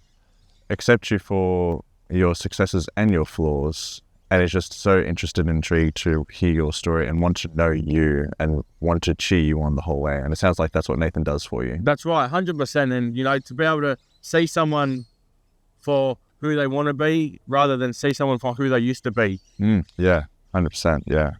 accept you for your successes and your flaws, and is just so interested and intrigued to hear your story and want to know you and want to cheer you on the whole way. And it sounds like that's what Nathan does for you. That's right, 100%. And, you know, to be able to see someone for who they want to be rather than see someone for who they used to be. Yeah, 100%, yeah.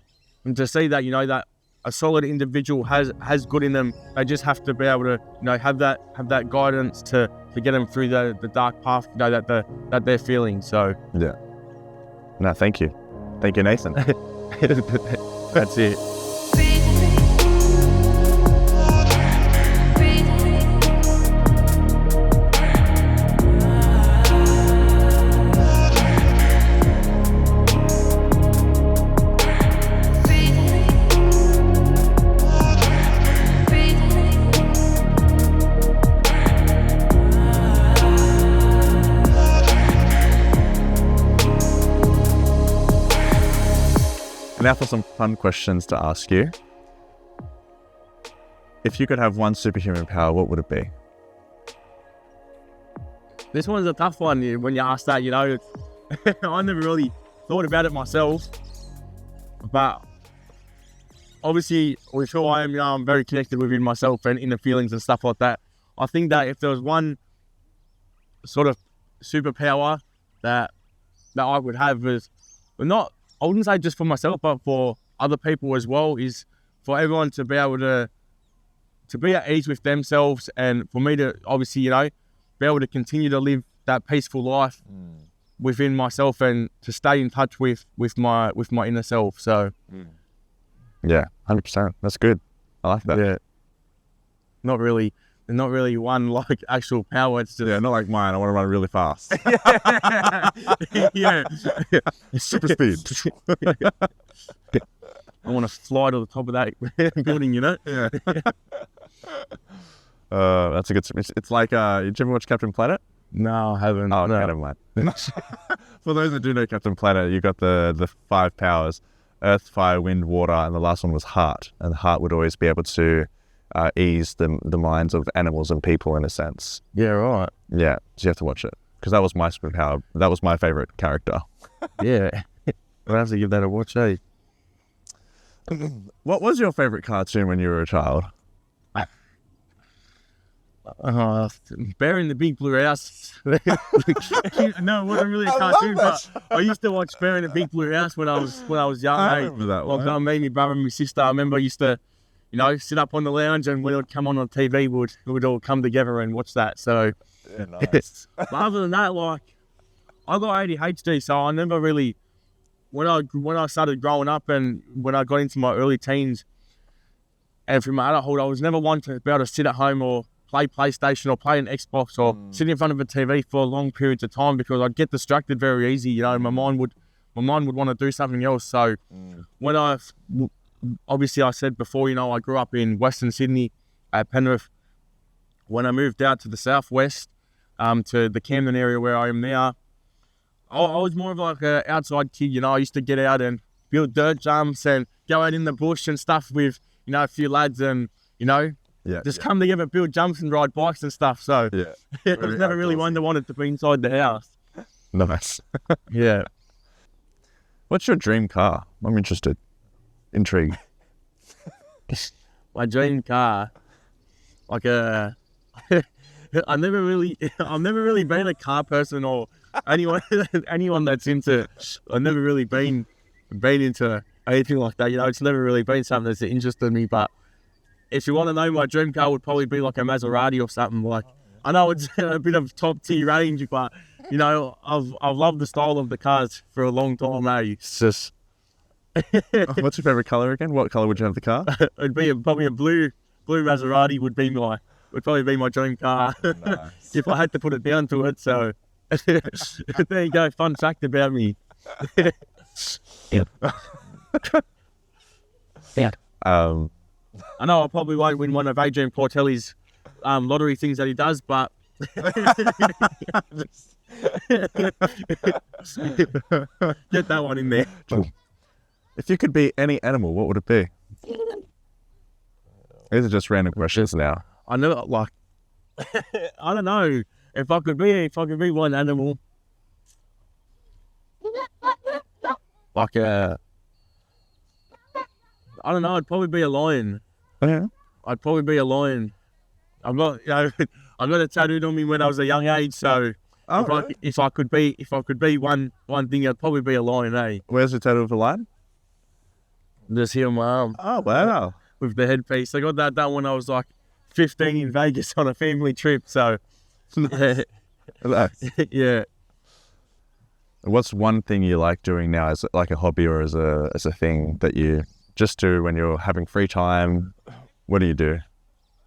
And to see that, you know, that a solid individual has good in them. They just have to be able to, you know, have that guidance to get them through the dark path, you know, that they're feeling. So Yeah. No, thank you. Thank you, Nathan. that's it. Now for some fun questions to ask you. If you could have one superhuman power, what would it be? This one's a tough one when you ask that, you know. I never really thought about it myself. But obviously, with who I am, you know, I'm very connected within myself and inner feelings and stuff like that. I think that if there was one sort of superpower that I would have is, I wouldn't say just for myself, but for other people as well, is for everyone to be able to to be at ease with themselves, and for me to obviously, you know, be able to continue to live that peaceful life within myself, and to stay in touch with my inner self. So Yeah, 100%. That's good. I like that. yeah, not really one like actual power. It's just Yeah, not like mine. I want to run really fast. yeah. Super speed. I want to fly to the top of that building, you know? Yeah. That's a good. It's like. Did you ever watch Captain Planet? No, I haven't. Oh, no. never mind. For those that do know Captain Planet, you got the 5 powers: earth, fire, wind, water, and the last one was heart. And the heart would always be able to ease the minds of animals and people in a sense. Yeah, right. Yeah, so you have to watch it because that was my superpower. That was my favorite character. Yeah. I'll have to give that a watch, eh? What was your favorite cartoon when you were a child? Bear in the Big Blue House. No, it wasn't really a cartoon, but I used to watch Bear in the Big Blue House when I was young. I eh? remember that Like one. me, my brother, and my sister. I remember I used to, you know, sit up on the lounge, and when it would come on TV, we would all come together and watch that. So, Yeah, nice. but other than that, like, I got ADHD, so I never really, when I started growing up and when I got into my early teens, and through my adulthood, I was never one to be able to sit at home or play PlayStation or play an Xbox or sit in front of a TV for long periods of time, because I'd get distracted very easy. You know, my mind would want to do something else. So when obviously I said before, you know, I grew up in Western Sydney at Penrith. When I moved out to the southwest, to the Camden area where I am now, I was more of like an outside kid. You know, I used to get out and build dirt jumps and go out in the bush and stuff with, you know, a few lads, and, you know, Yeah, just come together, build jumps and ride bikes and stuff. So yeah. I was never really one that wanted to be inside the house. Nice. Yeah. What's your dream car? I'm interested. Intrigued. My dream car, like I've never really been a car person or anyone that's into. I've never really been into anything like that. You know, it's never really been something that's interested me. But if you want to know, my dream car would probably be like a Maserati or something. Like, I know it's a bit of top tier range, but, you know, I've loved the style of the cars for a long time. It's just What's your favorite color again? What color would you have the car? it'd be probably a blue Maserati would probably be my dream car. Nice. If I had to put it down to it. So there you go. Fun fact about me. I know I probably won't win one of Adrian Portelli's lottery things that he does, but get that one in there. If you could be any animal, what would it be? These are just random questions now. I know, like, I don't know if I could be one animal, like I don't know. I'd probably be a lion. Yeah. I'd probably be a lion. I'm not, you know, I got it tattooed on me when I was a young age. So if I could be one thing, I'd probably be a lion. Eh? Where's the tattoo of the lion? Just here on my arm Oh, wow. with the headpiece. I got that done when I was like 15 in Vegas on a family trip. So Nice. yeah. What's one thing you like doing now, as like a hobby or as a thing that you just do when you're having free time? What do you do?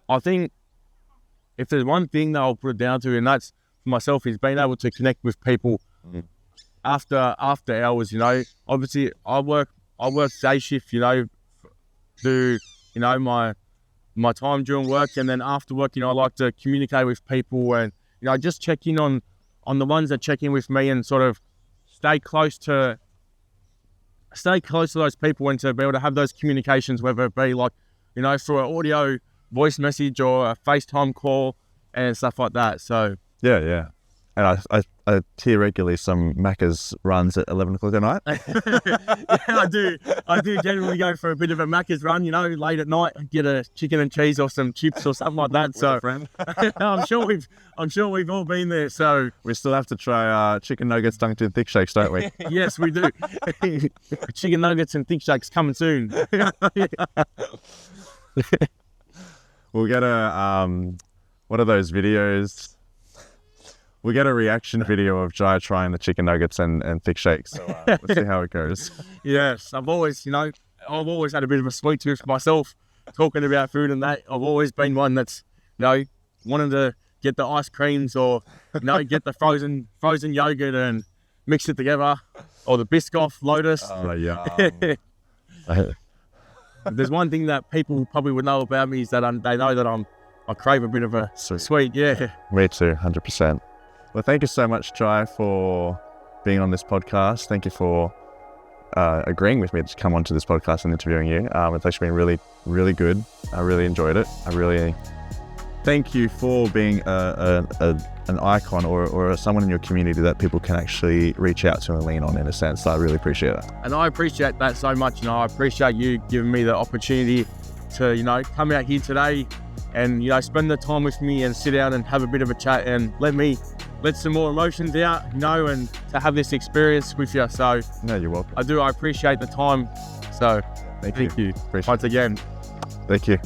I think if there's one thing that I'll put it down to, and that's for myself, is being able to connect with people after hours. You know, obviously I work day shift. You know, do, you know, my time during work, and then after work, you know, I like to communicate with people, and, you know, just check in on the ones that check in with me, and sort of stay close to those people, and to be able to have those communications, whether it be like, you know, through an audio voice message or a FaceTime call and stuff like that. So Yeah. And I hear regularly some Macca's runs at 11 o'clock at night. yeah, I do generally go for a bit of a Macca's run, you know, late at night, get a chicken and cheese or some chips or something like that. So friend. I'm sure we've all been there. So We still have to try chicken nuggets dunked in thick shakes, don't we? yes, we do. Chicken nuggets and thick shakes coming soon. We'll get a what are those videos? We'll get a reaction video of Jai trying the chicken nuggets and thick shakes. So let's see how it goes. Yes, I've always had a bit of a sweet tooth myself, talking about food and that. I've always been one that's, wanted to get the ice creams or, get the frozen yogurt and mix it together, or the Biscoff Lotus. Oh, yeah. There's one thing that people probably would know about me is that they know that I crave a bit of a sweet, yeah. Me too, 100%. Well, thank you so much, Jai, for being on this podcast. Thank you for agreeing with me to come onto this podcast and interviewing you. It's actually been really, really good. I really enjoyed it. I really thank you for being an icon or someone in your community that people can actually reach out to and lean on, in a sense. I really appreciate that. And I appreciate that so much. I appreciate you giving me the opportunity to, come out here today and, spend the time with me and sit down and have a bit of a chat and let some more emotions out, and to have this experience with you. So no, you're welcome. I appreciate the time. So thank you. Once again. Thank you.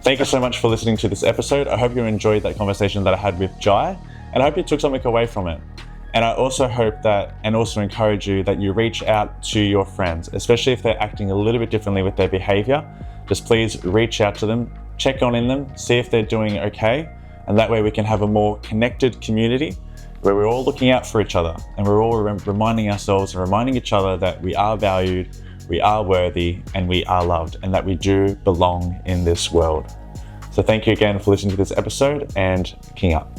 Thank you so much for listening to this episode. I hope you enjoyed that conversation that I had with Jai, and I hope you took something away from it. And I also hope that, and also encourage you, that you reach out to your friends, especially if they're acting a little bit differently with their behavior. Just please reach out to them, check on in them, see if they're doing okay. And that way we can have a more connected community where we're all looking out for each other and we're all reminding ourselves and reminding each other that we are valued, we are worthy, and we are loved, and that we do belong in this world. So thank you again for listening to this episode, and King up.